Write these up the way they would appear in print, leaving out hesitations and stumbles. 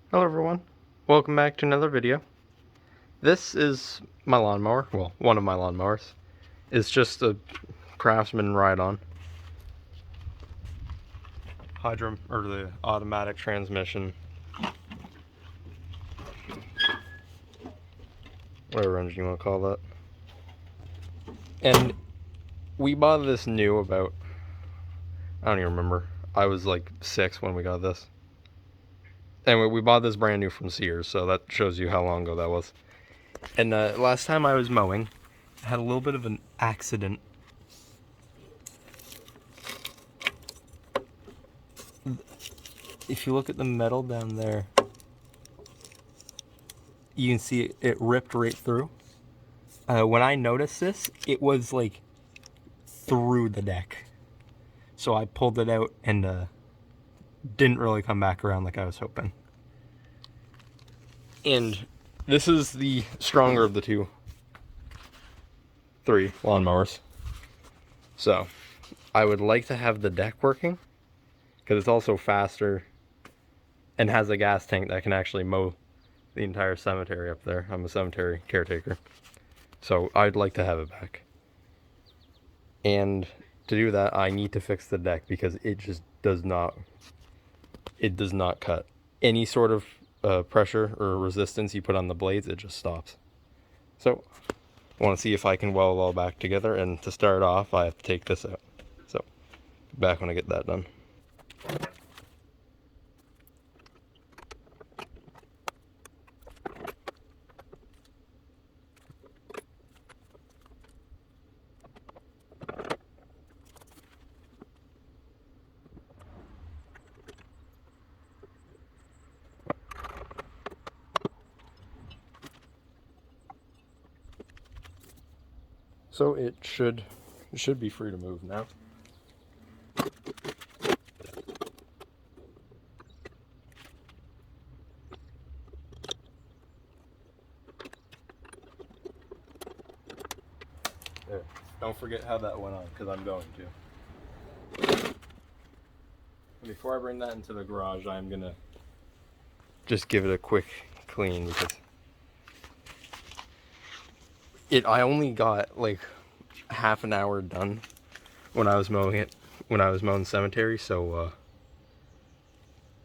Hello everyone, welcome back to another video. This is my lawnmower, well, one of my lawnmowers. It's just a Craftsman ride-on. Or the automatic transmission. Whatever engine you want to call that. And we bought this new about, I don't even remember. I was like 6 when we got this. Anyway, we bought this brand new from Sears, so that shows you how long ago that was. And last time I was mowing, I had a little bit of an accident. If you look at the metal down there, you can see it ripped right through. When I noticed this, it was like through the deck. So I pulled it out and didn't really come back around like I was hoping. And this is the stronger of the three lawnmowers. So I would like to have the deck working because it's also faster and has a gas tank that can actually mow the entire cemetery up there. I'm a cemetery caretaker, so I'd like to have it back. And to do that, I need to fix the deck because it just does not cut. Any sort of pressure or resistance you put on the blades, it just stops. So I want to see if I can weld it all back together, and to start off I have to take this out. So back when I get that done. So it should be free to move now. There. Don't forget how that went on, because I'm going to. Before I bring that into the garage, I'm gonna just give it a quick clean because I only got like half an hour done when I was mowing the cemetery, so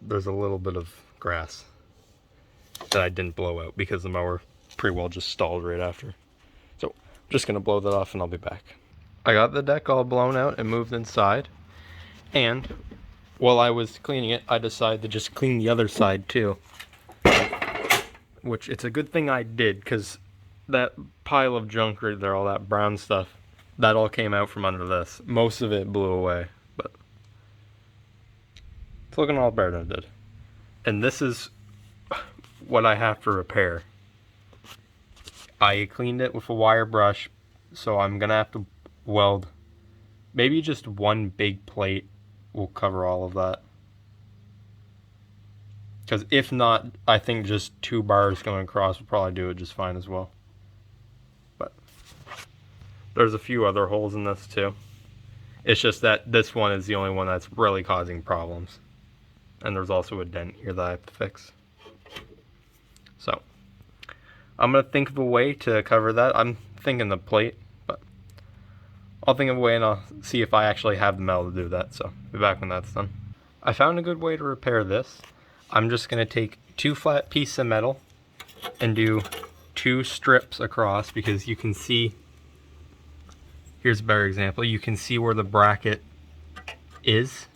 there's a little bit of grass that I didn't blow out because the mower pretty well just stalled right after. So I'm just gonna blow that off and I'll be back. I got the deck all blown out and moved inside, and while I was cleaning it, I decided to just clean the other side too. Which it's a good thing I did, because that pile of junk right there, all that brown stuff, that all came out from under this. Most of it blew away, but it's looking all better than it did. And this is what I have to repair. I cleaned it with a wire brush, so I'm gonna have to weld maybe just one big plate will cover all of that. Because if not, I think just 2 bars going across would probably do it just fine as well. But there's a few other holes in this too. It's just that this one is the only one that's really causing problems. And there's also a dent here that I have to fix. So I'm going to think of a way to cover that. I'm thinking the plate, but I'll think of a way and I'll see if I actually have the metal to do that. So I'll be back when that's done. I found a good way to repair this. I'm just going to take 2 flat pieces of metal and do 2 strips across, because you can see, here's a better example, you can see where the bracket is.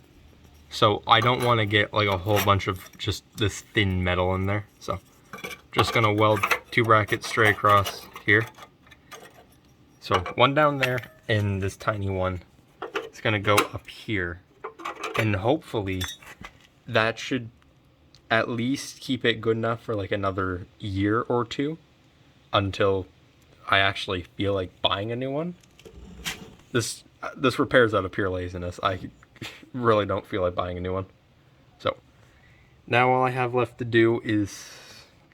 So I don't want to get like a whole bunch of just this thin metal in there. So just going to weld 2 brackets straight across here. So one down there, and this tiny one is going to go up here. And hopefully that should at least keep it good enough for like another year or 2 until I actually feel like buying a new one. This repair's out of pure laziness. I really don't feel like buying a new one. So now all I have left to do is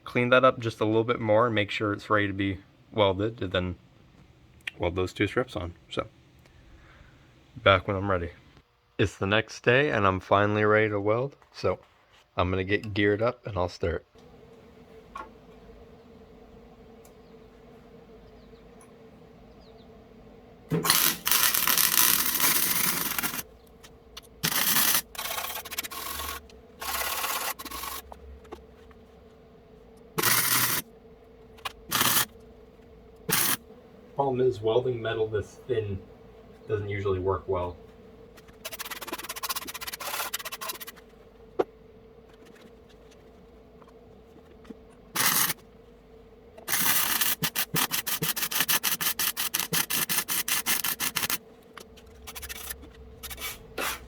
clean that up just a little bit more and make sure it's ready to be welded, and then weld those 2 strips on. So back when I'm ready. It's the next day and I'm finally ready to weld. So I'm gonna get geared up and I'll start. Problem is, welding metal this thin doesn't usually work well.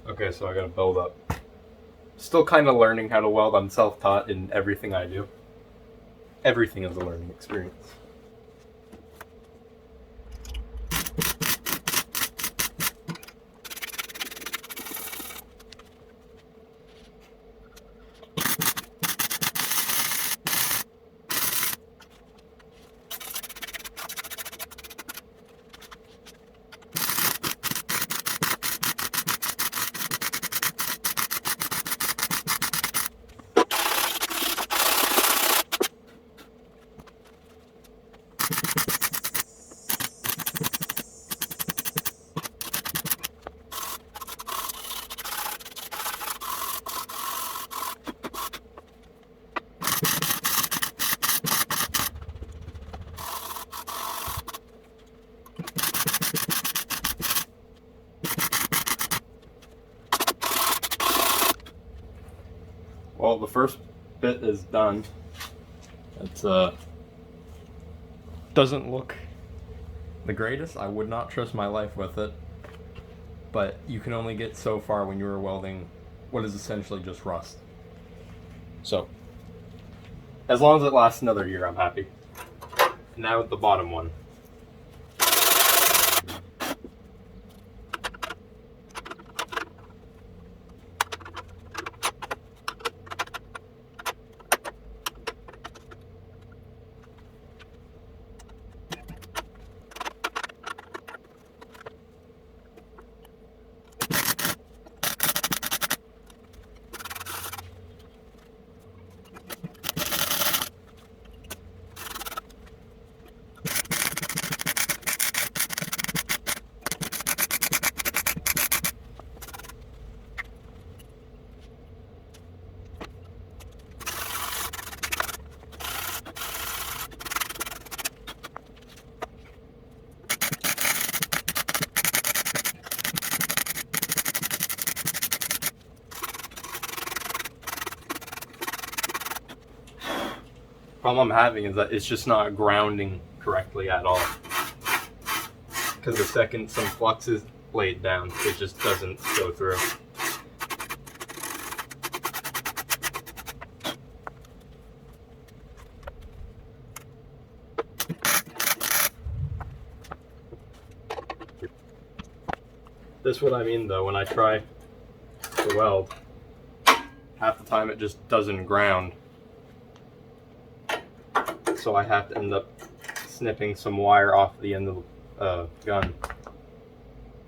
Okay, so I gotta build up. Still kind of learning how to weld. I'm self-taught in everything I do. Everything is a learning experience. Well, the first bit is done. It's doesn't look the greatest. I would not trust my life with it. But you can only get so far when you are welding what is essentially just rust. So, as long as it lasts another year, I'm happy. Now with the bottom one. Problem I'm having is that it's just not grounding correctly at all. Because the second some flux is laid down, it just doesn't go through. This is what I mean though, when I try to weld, half the time it just doesn't ground. So I have to end up snipping some wire off the end of the gun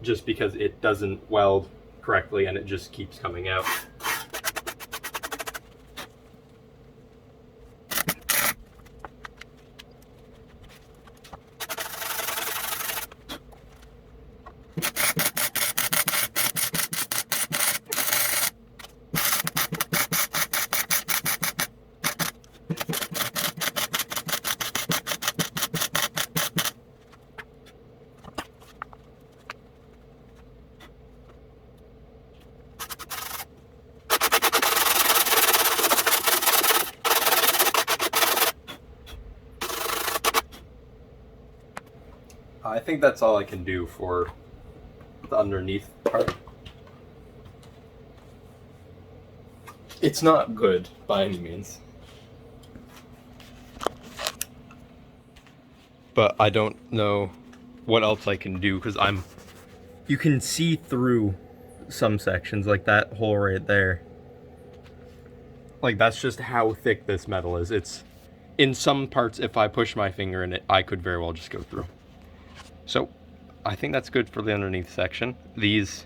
just because it doesn't weld correctly and it just keeps coming out. I think that's all I can do for the underneath part. It's not good by any means. But I don't know what else I can do because you can see through some sections, like that hole right there. Like that's just how thick this metal is. It's in some parts, if I push my finger in it, I could very well just go through. So I think that's good for the underneath section. These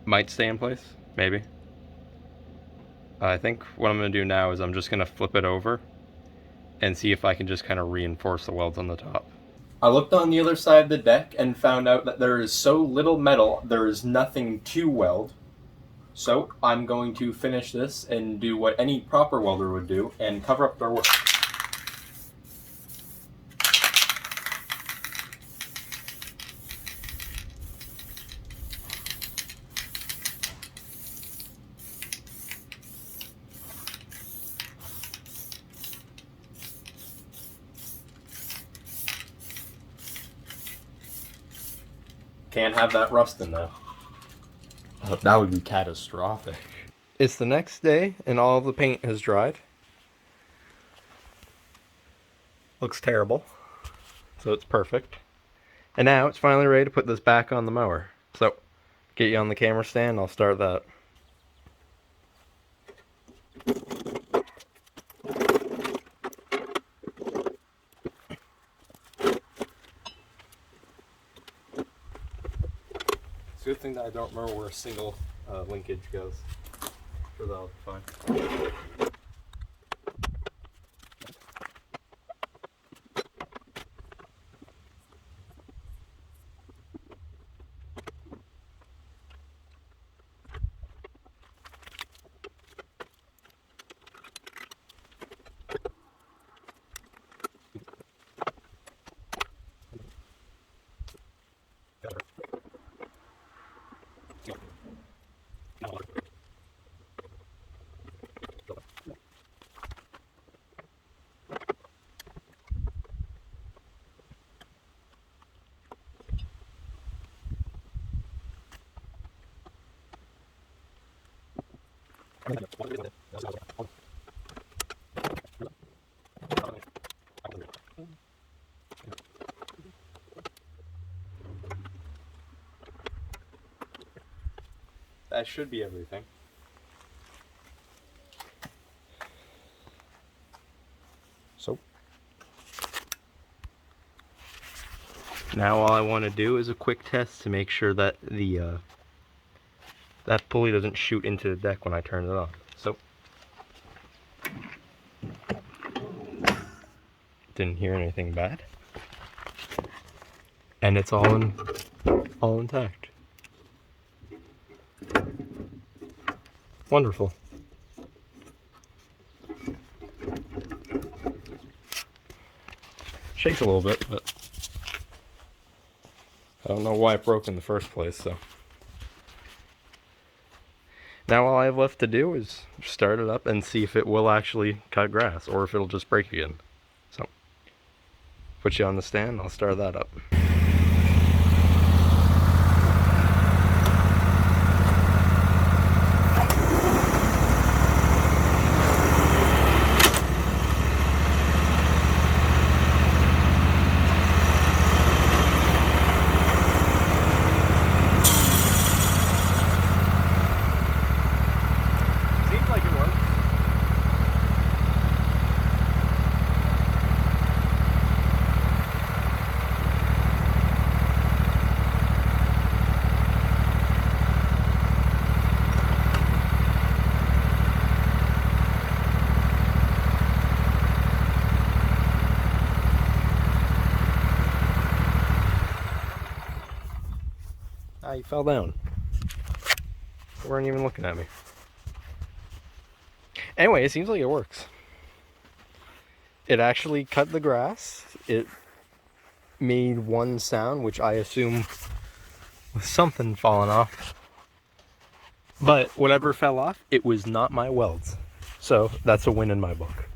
might stay in place, maybe. I think what I'm going to do now is I'm just going to flip it over and see if I can just kind of reinforce the welds on the top. I looked on the other side of the deck and found out that there is so little metal, there is nothing to weld. So I'm going to finish this and do what any proper welder would do and cover up their work. Can't have that rust in there. That would be catastrophic. It's the next day and all the paint has dried. Looks terrible. So it's perfect. And now it's finally ready to put this back on the mower. So, get you on the camera stand, I'll start that. It's a good thing that I don't remember where a single linkage goes. So that'll be fine. That should be everything. So now all I want to do is a quick test to make sure that the that pulley doesn't shoot into the deck when I turn it on. So didn't hear anything bad, and it's all intact. Wonderful. Shakes a little bit, but I don't know why it broke in the first place, so. Now all I have left to do is start it up and see if it will actually cut grass, or if it'll just break again. So, put you on the stand, I'll start that up. Ah, you fell down. You weren't even looking at me. Anyway, it seems like it works. It actually cut the grass. It made one sound, which I assume was something falling off. But whatever fell off, it was not my welds. So that's a win in my book.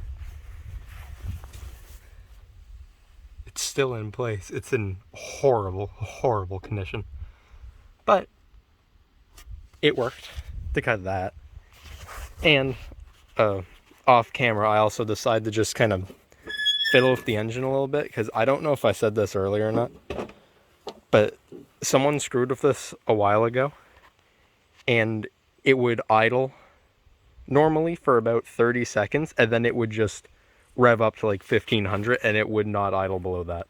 It's still in place. It's in horrible, horrible condition. But it worked to cut that. And off camera, I also decided to just kind of fiddle with the engine a little bit, because I don't know if I said this earlier or not, but someone screwed with this a while ago, and it would idle normally for about 30 seconds, and then it would just rev up to like 1500, and it would not idle below that.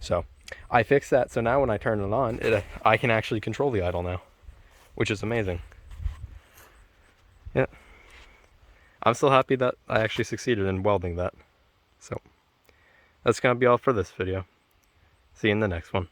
So I fixed that, so now when I turn it on, I can actually control the idle now, which is amazing. Yeah. I'm still happy that I actually succeeded in welding that. So that's going to be all for this video. See you in the next one.